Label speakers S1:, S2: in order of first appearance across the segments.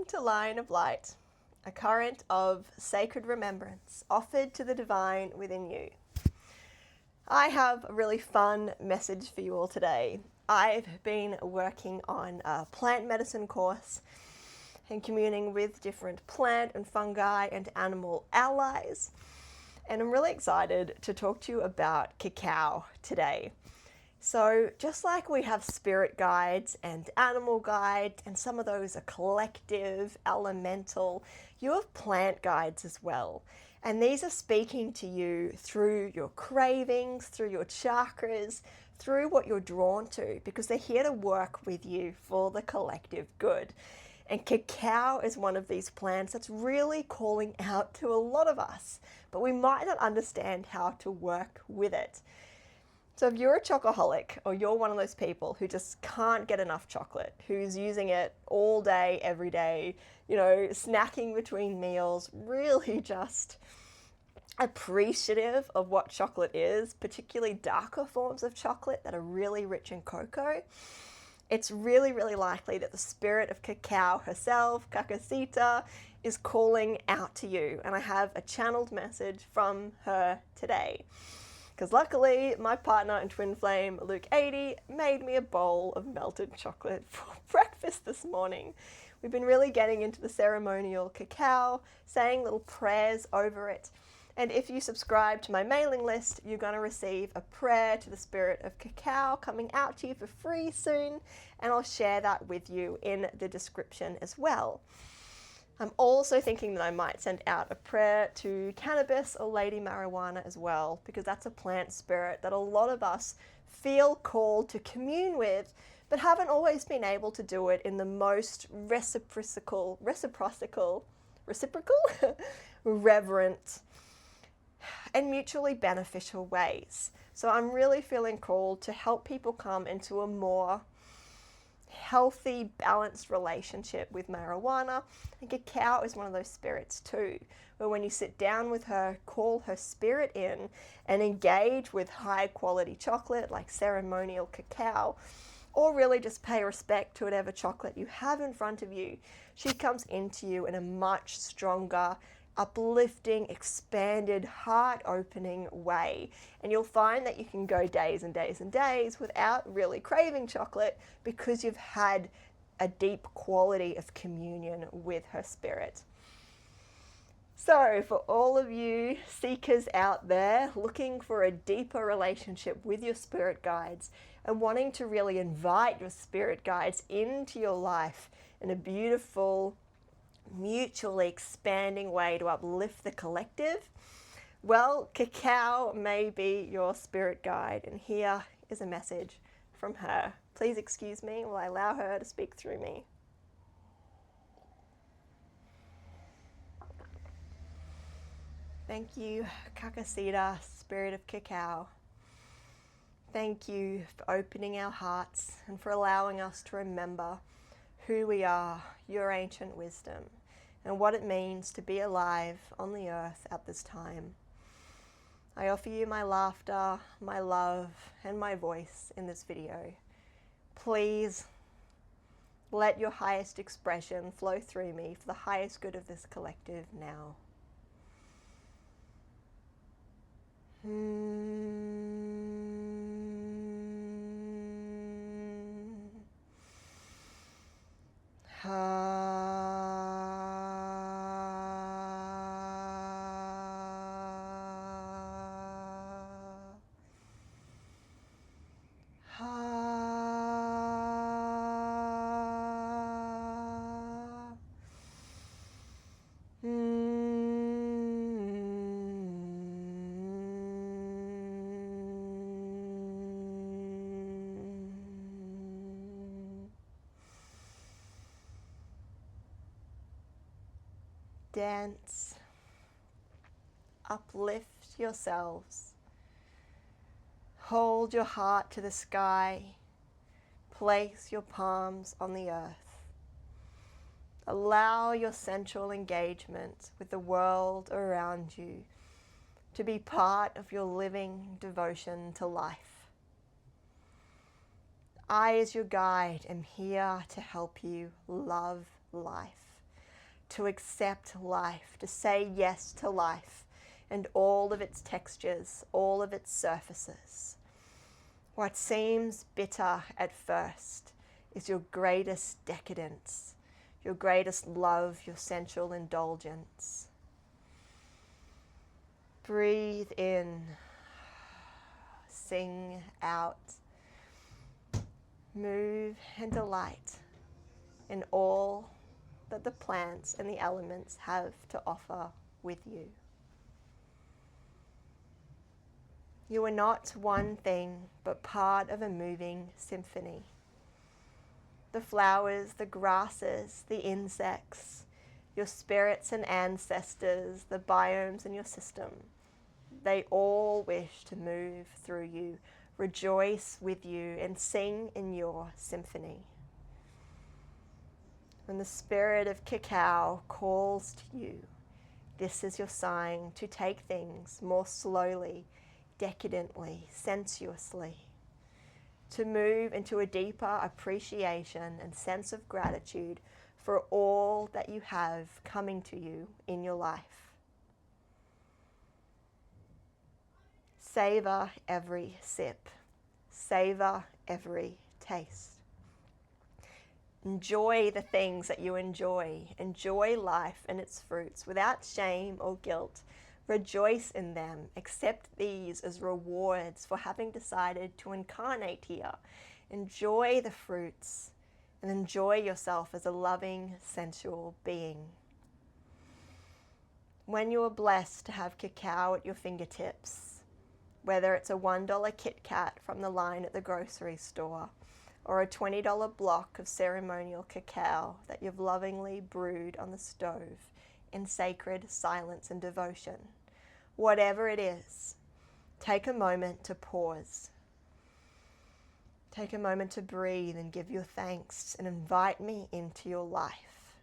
S1: Welcome to Line of Light, a current of sacred remembrance offered to the divine within you. I have a really fun message for you all today. I've been working on a plant medicine course and communing with different plant and fungi and animal allies. And I'm really excited to talk to you about cacao today. So just like we have spirit guides and animal guides, and some of those are collective, elemental, you have plant guides as well. And these are speaking to you through your cravings, through your chakras, through what you're drawn to, because they're here to work with you for the collective good. And cacao is one of these plants that's really calling out to a lot of us, but we might not understand how to work with it. So if you're a chocaholic, or you're one of those people who just can't get enough chocolate, who's using it all day, every day, snacking between meals, really just appreciative of what chocolate is, particularly darker forms of chocolate that are really rich in cocoa, it's really, really likely that the spirit of cacao herself, Cacacita, is calling out to you. And I have a channeled message from her today. Because luckily, my partner and twin flame, Luke 80, made me a bowl of melted chocolate for breakfast this morning. We've been really getting into the ceremonial cacao, saying little prayers over it. And if you subscribe to my mailing list, you're going to receive a prayer to the spirit of cacao coming out to you for free soon. And I'll share that with you in the description as well. I'm also thinking that I might send out a prayer to cannabis or lady marijuana as well, because that's a plant spirit that a lot of us feel called to commune with, but haven't always been able to do it in the most reciprocal, reverent, and mutually beneficial ways. So I'm really feeling called to help people come into a more healthy, balanced relationship with marijuana. And cacao is one of those spirits too, where when you sit down with her, call her spirit in and engage with high quality chocolate like ceremonial cacao, or really just pay respect to whatever chocolate you have in front of you, she comes into you in a much stronger, uplifting, expanded, heart-opening way. And you'll find that you can go days and days and days without really craving chocolate, because you've had a deep quality of communion with her spirit. So for all of you seekers out there looking for a deeper relationship with your spirit guides and wanting to really invite your spirit guides into your life in a beautiful, mutually expanding way to uplift the collective, well, cacao may be your spirit guide, and here is a message from her. Please excuse me while I allow her to speak through me. Thank you, Cacacita, Spirit of Cacao. Thank you for opening our hearts and for allowing us to remember who we are, your ancient wisdom, and what it means to be alive on the earth at this time. I offer you my laughter, my love, and my voice in this video. Please let your highest expression flow through me for the highest good of this collective now. Dance, uplift yourselves, hold your heart to the sky, place your palms on the earth. Allow your sensual engagement with the world around you to be part of your living devotion to life. I, as your guide, am here to help you love life. to accept life, to say yes to life and all of its textures, all of its surfaces. What seems bitter at first is your greatest decadence, your greatest love, your sensual indulgence. Breathe in, sing out, move and delight in all that the plants and the elements have to offer with you. You are not one thing, but part of a moving symphony. The flowers, the grasses, the insects, your spirits and ancestors, the biomes in your system, they all wish to move through you, rejoice with you, and sing in your symphony. When the Spirit of Cacao calls to you, this is your sign to take things more slowly, decadently, sensuously, to move into a deeper appreciation and sense of gratitude for all that you have coming to you in your life. Savor every sip. Savor every taste. Enjoy the things that you enjoy. Enjoy life and its fruits without shame or guilt. Rejoice in them. Accept these as rewards for having decided to incarnate here. Enjoy the fruits and enjoy yourself as a loving, sensual being. When you are blessed to have cacao at your fingertips, whether it's a $1 Kit Kat from the line at the grocery store or a $20 block of ceremonial cacao that you've lovingly brewed on the stove in sacred silence and devotion, whatever it is, take a moment to pause. Take a moment to breathe and give your thanks and invite me into your life.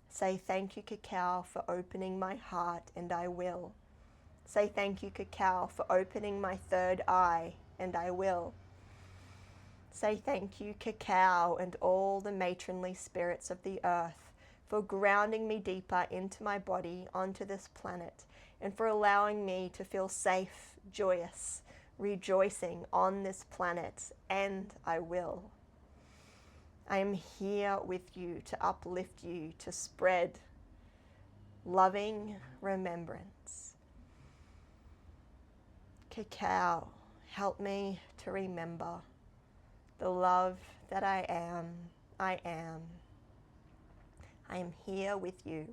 S1: Say thank you, cacao, for opening my heart, and I will. Say thank you, cacao, for opening my third eye, and I will. Say thank you, cacao, and all the matronly spirits of the earth, for grounding me deeper into my body, onto this planet, and for allowing me to feel safe, joyous, rejoicing on this planet, and I will. I am here with you to uplift you, to spread loving remembrance. Cacao, help me to remember the love that I am. I am. I am here with you,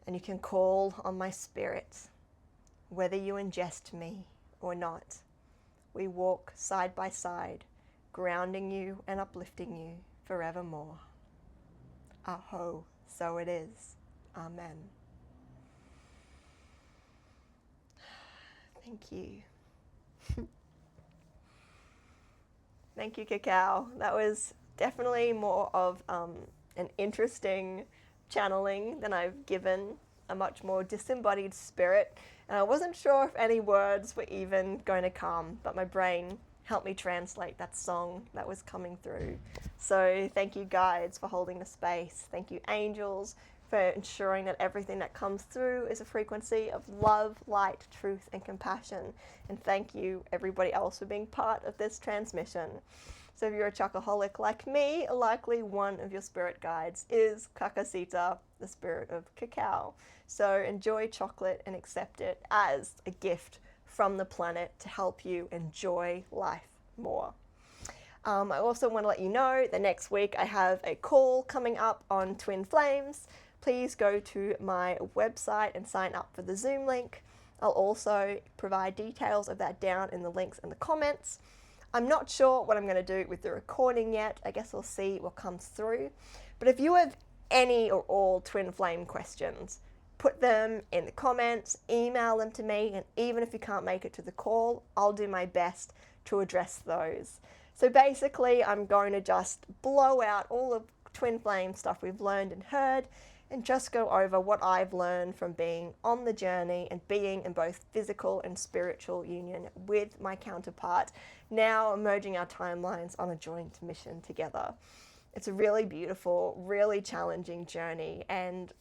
S1: and you can call on my spirit, whether you ingest me or not. We walk side by side, grounding you and uplifting you forevermore. Aho, so it is. Amen. Thank you. Thank you, cacao. That was definitely more of an interesting channeling than I've given a much more disembodied spirit. And I wasn't sure if any words were even going to come, but my brain helped me translate that song that was coming through. So thank you, guides, for holding the space. Thank you, angels, for ensuring that everything that comes through is a frequency of love, light, truth, and compassion. And thank you, everybody else, for being part of this transmission. So if you're a chocaholic like me, likely one of your spirit guides is Kakasita, the spirit of cacao. So enjoy chocolate and accept it as a gift from the planet to help you enjoy life more. I also want to let you know that next week I have a call coming up on Twin Flames. Please go to my website and sign up for the Zoom link. I'll also provide details of that down in the links in the comments. I'm not sure what I'm going to do with the recording yet. I guess we'll see what comes through. But if you have any or all Twin Flame questions, put them in the comments, email them to me, and even if you can't make it to the call, I'll do my best to address those. So basically, I'm going to just blow out all the Twin Flame stuff we've learned and heard, and just go over what I've learned from being on the journey and being in both physical and spiritual union with my counterpart, now merging our timelines on a joint mission together. It's a really beautiful, really challenging journey, and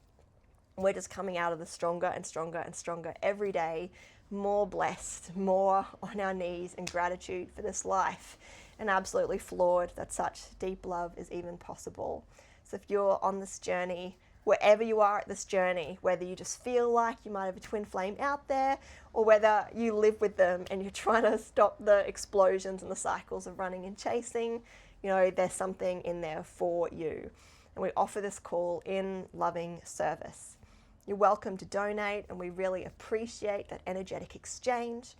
S1: we're just coming out of this stronger and stronger and stronger every day, more blessed, more on our knees in gratitude for this life, and absolutely floored that such deep love is even possible. So if you're on this journey, wherever you are at this journey, whether you just feel like you might have a twin flame out there, or whether you live with them and you're trying to stop the explosions and the cycles of running and chasing, you know, there's something in there for you. And we offer this call in loving service. You're welcome to donate, and we really appreciate that energetic exchange.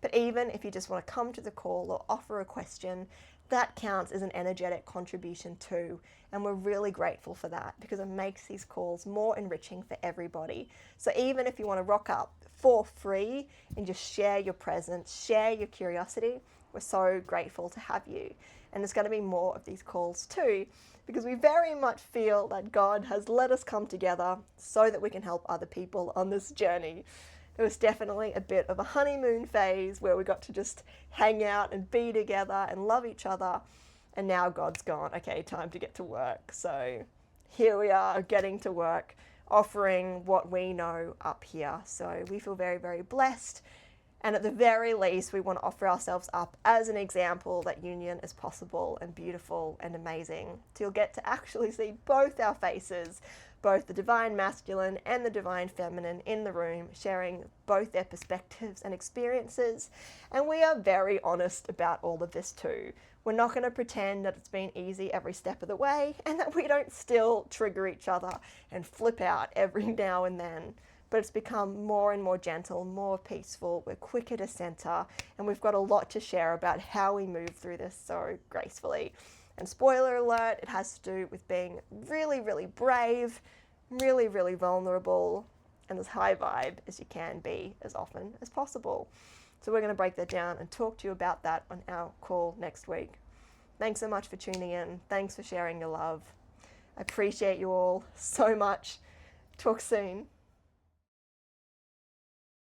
S1: But even if you just want to come to the call or offer a question, that counts as an energetic contribution too. And we're really grateful for that, because it makes these calls more enriching for everybody. So even if you want to rock up for free and just share your presence, share your curiosity, we're so grateful to have you. And there's going to be more of these calls too, because we very much feel that God has let us come together so that we can help other people on this journey. There was definitely a bit of a honeymoon phase where we got to just hang out and be together and love each other. And now God's gone, okay, time to get to work. So here we are getting to work, offering what we know up here. So we feel very, very blessed. And at the very least, we want to offer ourselves up as an example that union is possible and beautiful and amazing. So you'll get to actually see both our faces, both the divine masculine and the divine feminine in the room, sharing both their perspectives and experiences. And we are very honest about all of this too. We're not going to pretend that it's been easy every step of the way, and that we don't still trigger each other and flip out every now and then. But it's become more and more gentle, more peaceful, we're quicker to center, and we've got a lot to share about how we move through this so gracefully. And spoiler alert, it has to do with being really, really brave, really, really vulnerable, and as high vibe as you can be as often as possible. So we're going to break that down and talk to you about that on our call next week. Thanks so much for tuning in. Thanks for sharing your love. I appreciate you all so much. Talk soon.